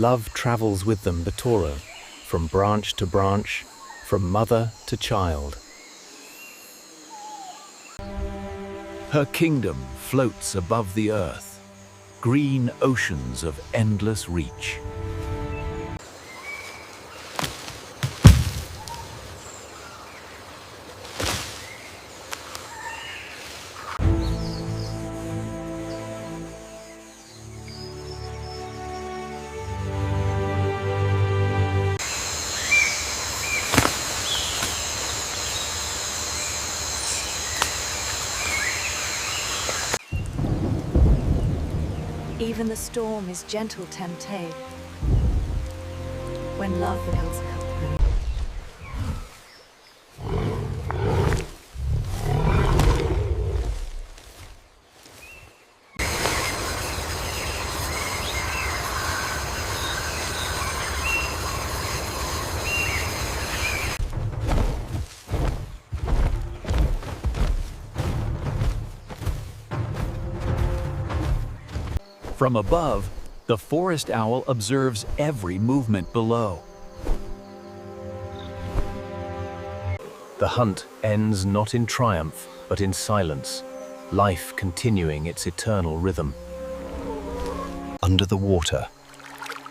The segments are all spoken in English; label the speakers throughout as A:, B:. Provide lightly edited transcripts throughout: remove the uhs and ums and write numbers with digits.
A: Love travels with them, the Toro, from branch to branch, from mother to child. Her kingdom floats above the earth, green oceans of endless reach.
B: Even the storm is gentle temptation when love builds company.
A: From above, the forest owl observes every movement below. The hunt ends not in triumph, but in silence, life continuing its eternal rhythm. Under the water,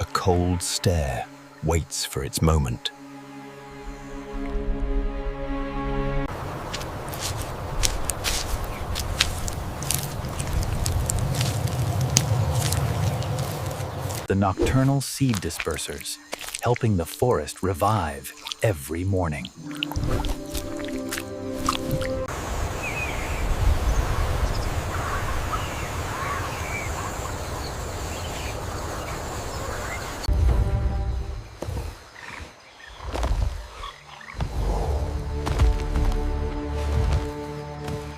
A: a cold stare waits for its moment. The nocturnal seed dispersers, helping the forest revive every morning.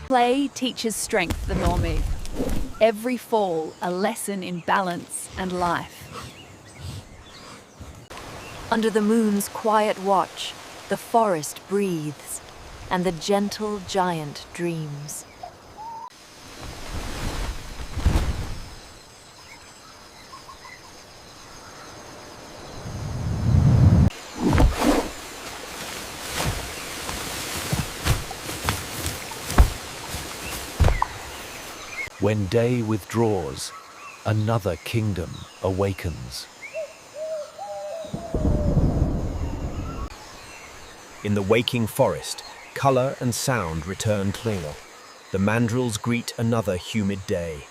B: Play teaches strength, the Normie. Every fall, a lesson in balance and life. Under the moon's quiet watch, the forest breathes, and the gentle giant dreams.
A: When day withdraws, another kingdom awakens.
C: In the waking forest, color and sound return clear. The mandrills greet another humid day.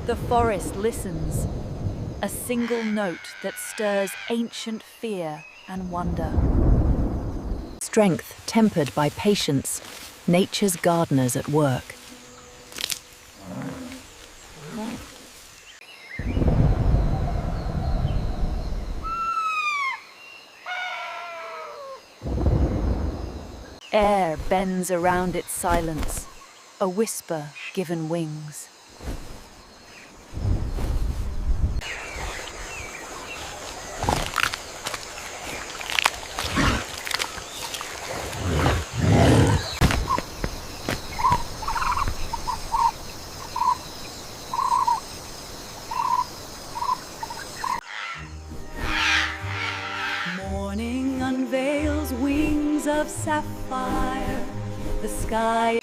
B: The forest listens, a single note that stirs ancient fear and wonder. Strength tempered by patience, nature's gardeners at work. Air bends around its silence, a whisper given wings. Morning unveils wings of sapphire, the sky.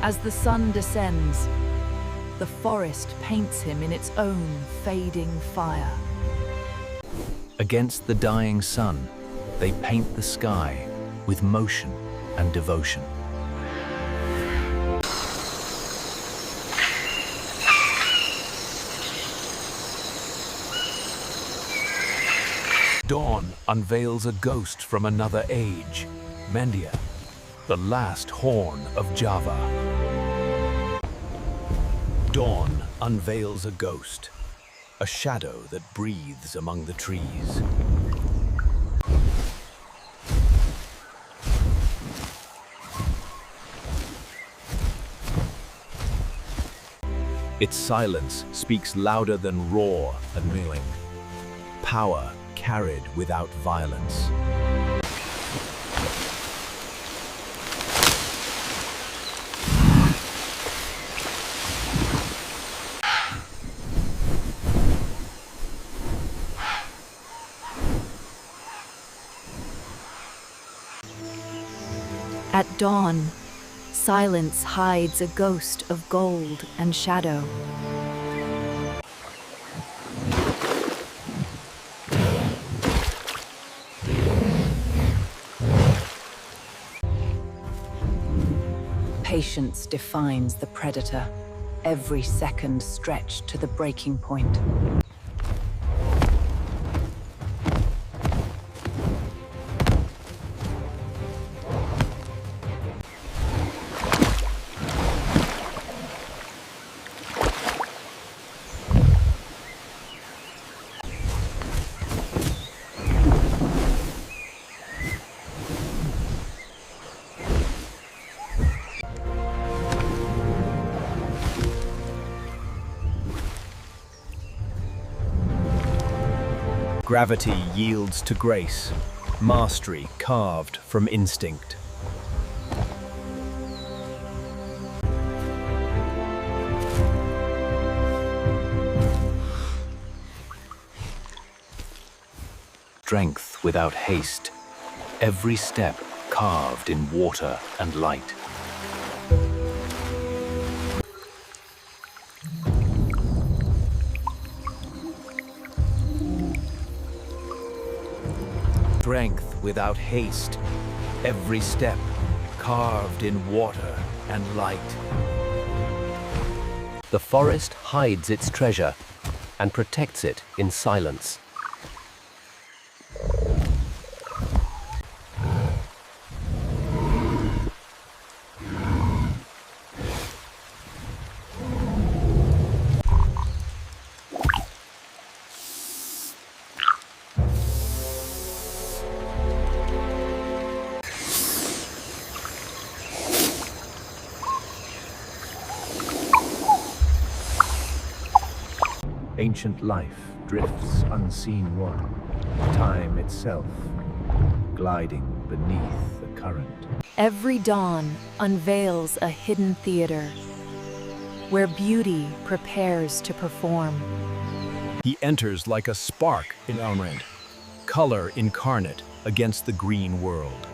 B: As the sun descends, the forest paints him in its own fading fire.
A: Against the dying sun, they paint the sky with motion and devotion. Dawn unveils a ghost from another age, Mendia, the last horn of Java. Dawn unveils a ghost, a shadow that breathes among the trees. Its silence speaks louder than roar and wailing. Power carried without violence.
B: At dawn, silence hides a ghost of gold and shadow. Patience defines the predator, every second stretched to the breaking point.
C: Gravity yields to grace, mastery carved from instinct.
A: Strength without haste, every step carved in water and light. Strength without haste, every step carved in water and light. The forest hides its treasure and protects it in silence. Ancient life drifts unseen-won, time itself gliding beneath the current.
B: Every dawn unveils a hidden theater, where beauty prepares to perform.
C: He enters like a spark in Elrond, color incarnate against the green world.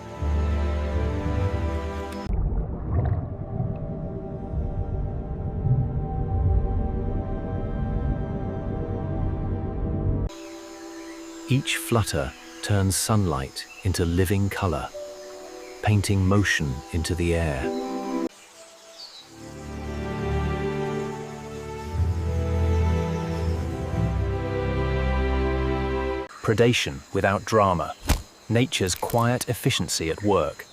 A: Each flutter turns sunlight into living color, painting motion into the air. Predation without drama, nature's quiet efficiency at work.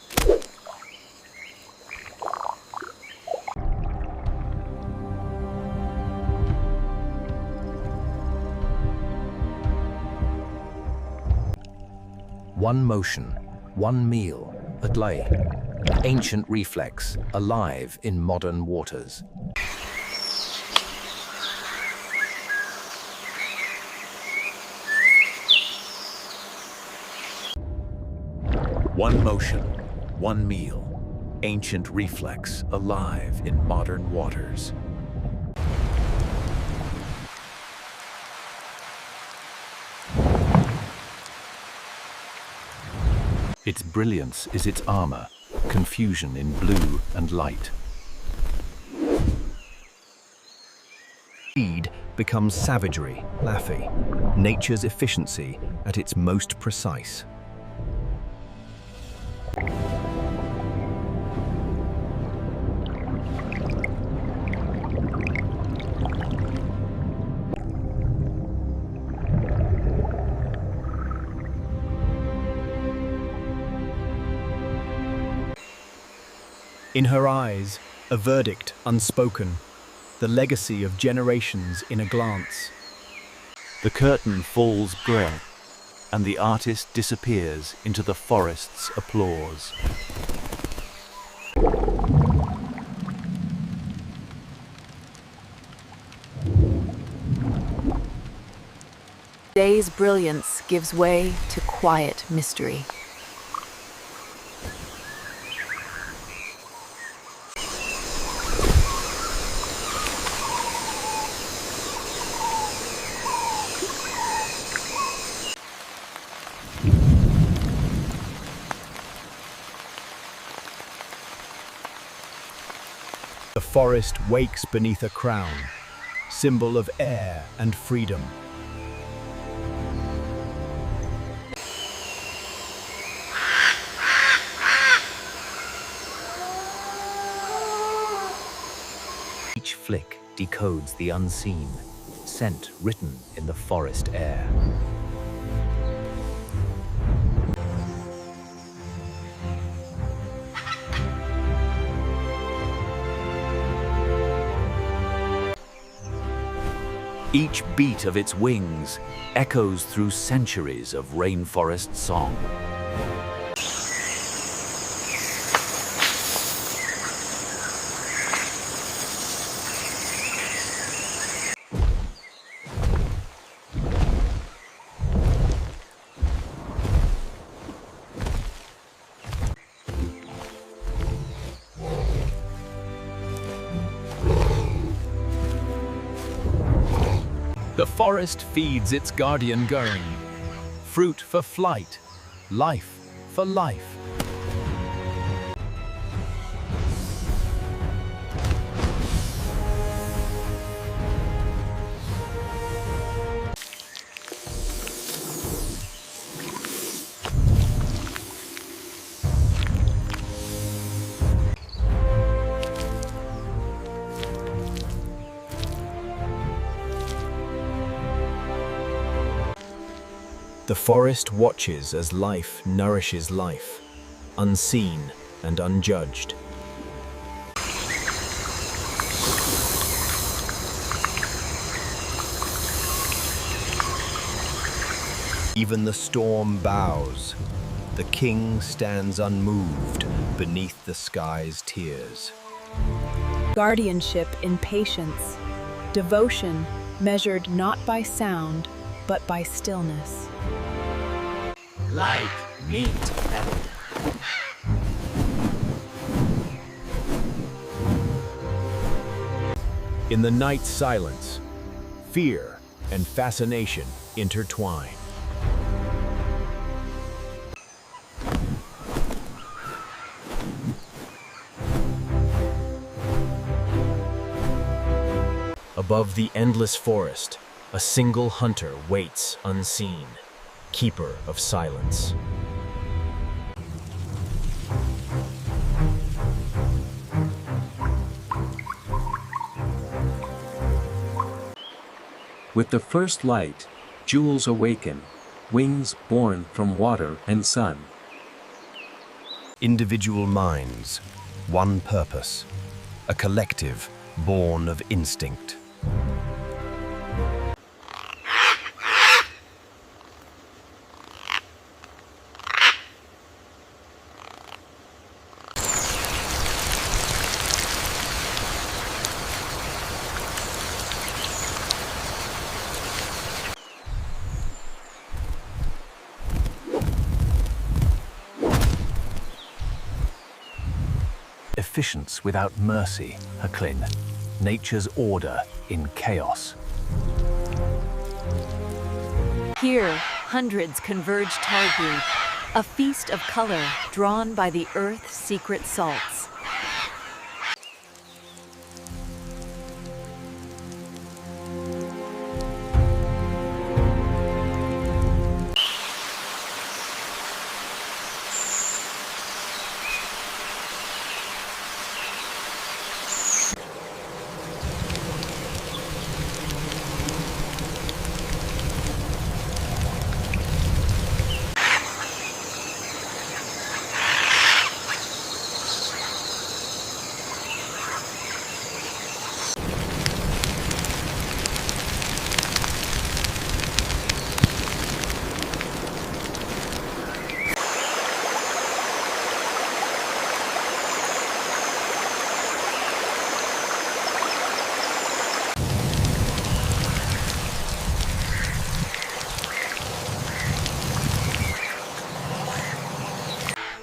A: One motion, one meal, at lay. Ancient reflex, alive in modern waters. One motion, one meal. Ancient reflex, alive in modern waters. Its brilliance is its armor, confusion in blue and light.
C: Speed becomes savagery, laffy, nature's efficiency at its most precise. In her eyes, a verdict unspoken, the legacy of generations in a glance.
D: The curtain falls grey, and the artist disappears into the forest's applause.
B: Day's brilliance gives way to quiet mystery.
C: The forest wakes beneath a crown, symbol of air and freedom.
A: Each flick decodes the unseen, scent written in the forest air. Each beat of its wings echoes through centuries of rainforest song. The forest feeds its guardian gurring. Fruit for flight, life for life.
C: The forest watches as life nourishes life, unseen and unjudged. Even the storm bows. The king stands unmoved beneath the sky's tears.
E: Guardianship in patience, devotion measured not by sound, but by stillness.
F: Like meat.
C: In the night silence, fear and fascination intertwine. Above the endless forest, a single hunter waits unseen, keeper of silence.
D: With the first light, jewels awaken, wings born from water and sun.
C: Individual minds, one purpose, a collective born of instinct.
A: Efficience without mercy, Haklin. Nature's order in chaos.
B: Here, hundreds converge Targu, a feast of color drawn by the earth's secret salts.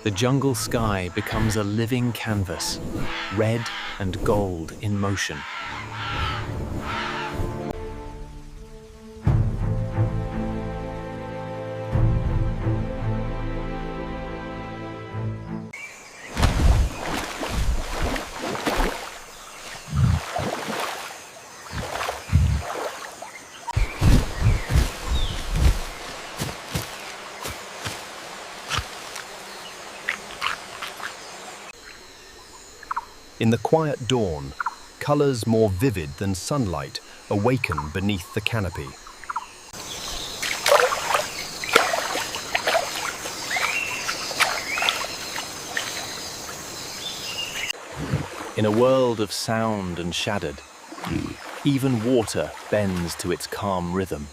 A: The jungle sky becomes a living canvas, red and gold in motion.
C: In the quiet dawn, colors more vivid than sunlight awaken beneath the canopy.
A: In a world of sound and shadowed, even water bends to its calm rhythm.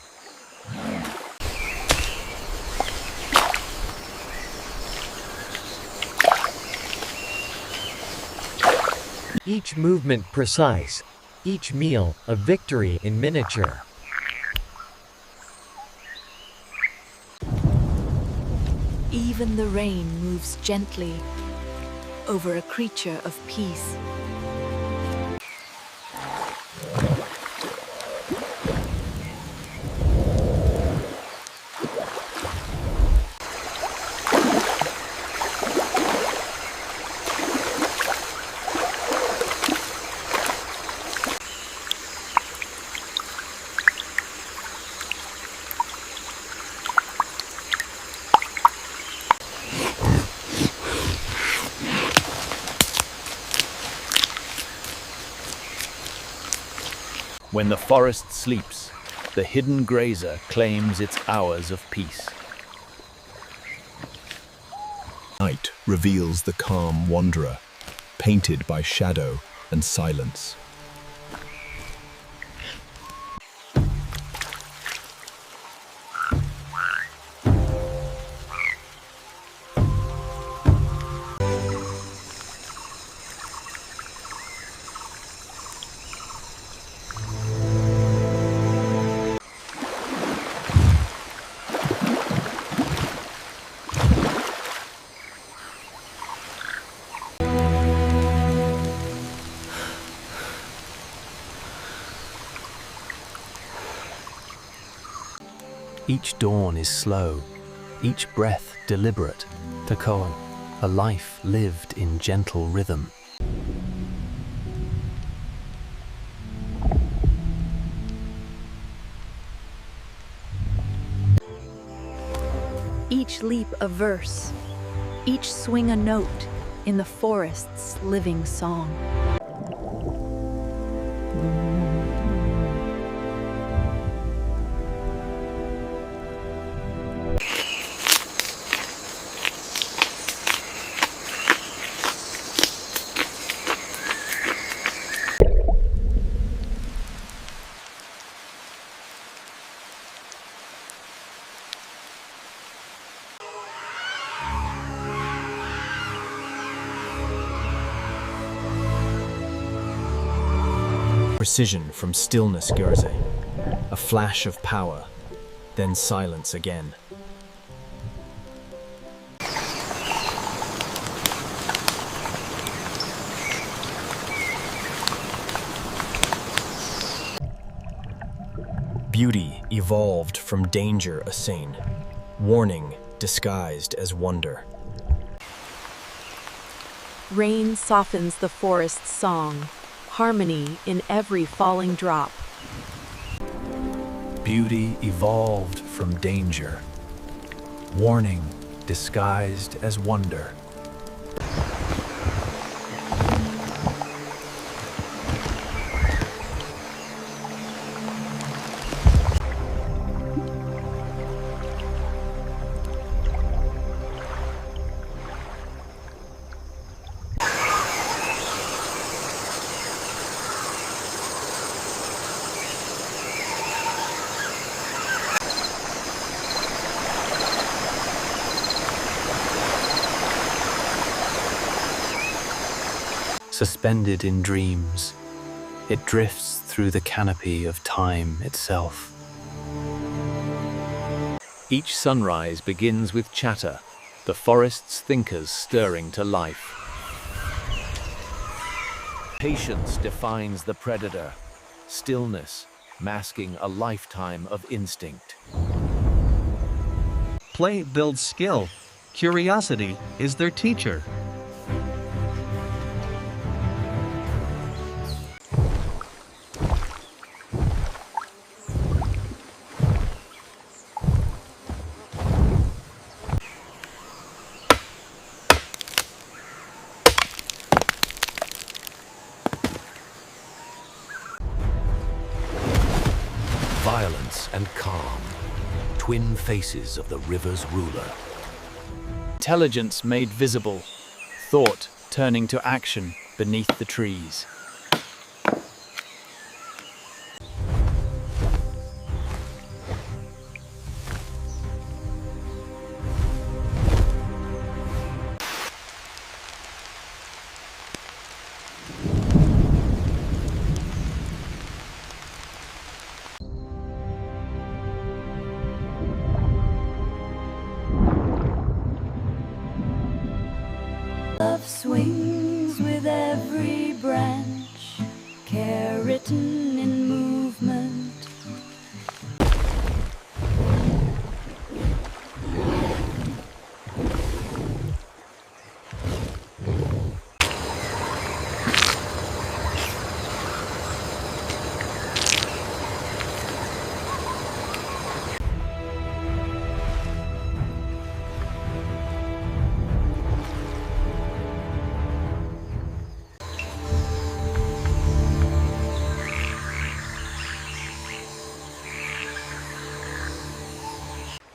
G: Each movement precise, each meal a victory in miniature.
B: Even the rain moves gently over a creature of peace.
A: When the forest sleeps, the hidden grazer claims its hours of peace.
C: Night reveals the calm wanderer, painted by shadow and silence.
A: Each dawn is slow, each breath deliberate. Takoan, a life lived in gentle rhythm.
B: Each leap a verse, each swing a note in the forest's living song.
H: Precision from stillness, Gerze. A flash of power, then silence again. Beauty evolved from danger assane, warning disguised as wonder.
E: Rain softens the forest's song, harmony in every falling drop.
A: Beauty evolved from danger, warning disguised as wonder. Suspended in dreams, it drifts through the canopy of time itself. Each sunrise begins with chatter,
D: the forest's thinkers stirring to life. Patience defines the predator, stillness masking a lifetime of instinct.
I: Play builds skill. Curiosity is their teacher.
A: Violence and calm, twin faces of the river's ruler.
D: Intelligence made visible, thought turning to action beneath the trees.
J: Love swings with every branch, care written in movement.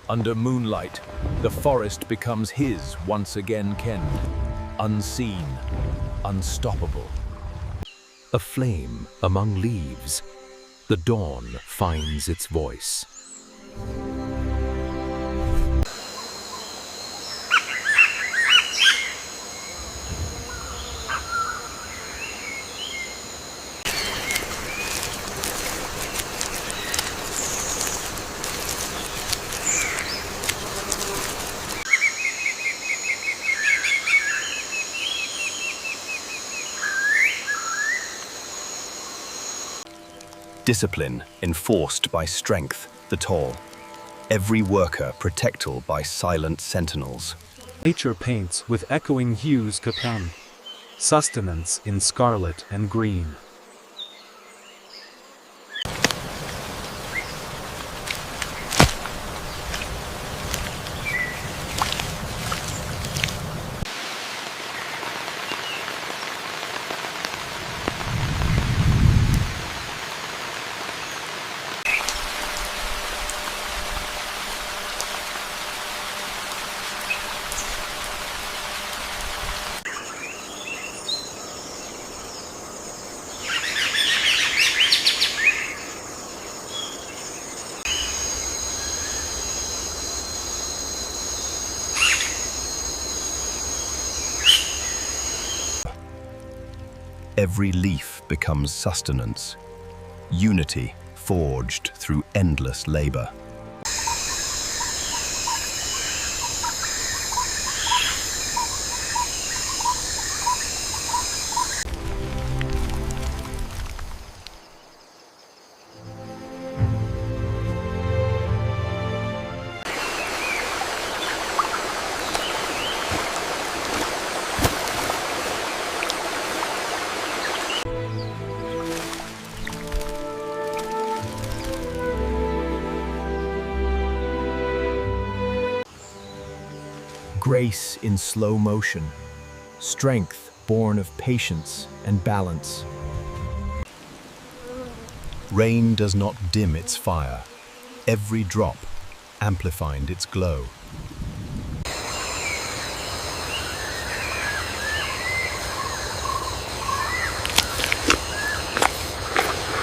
A: Under moonlight, the forest becomes his once again kenned, unseen, unstoppable. A flame among leaves, the dawn finds its voice. Discipline enforced by strength, the tall. Every worker protected by silent sentinels.
K: Nature paints with echoing hues Capan, sustenance in scarlet and green.
C: Every leaf becomes sustenance, unity forged through endless labor.
H: Grace in slow motion, strength born of patience and balance.
C: Rain does not dim its fire, every drop amplifying its glow.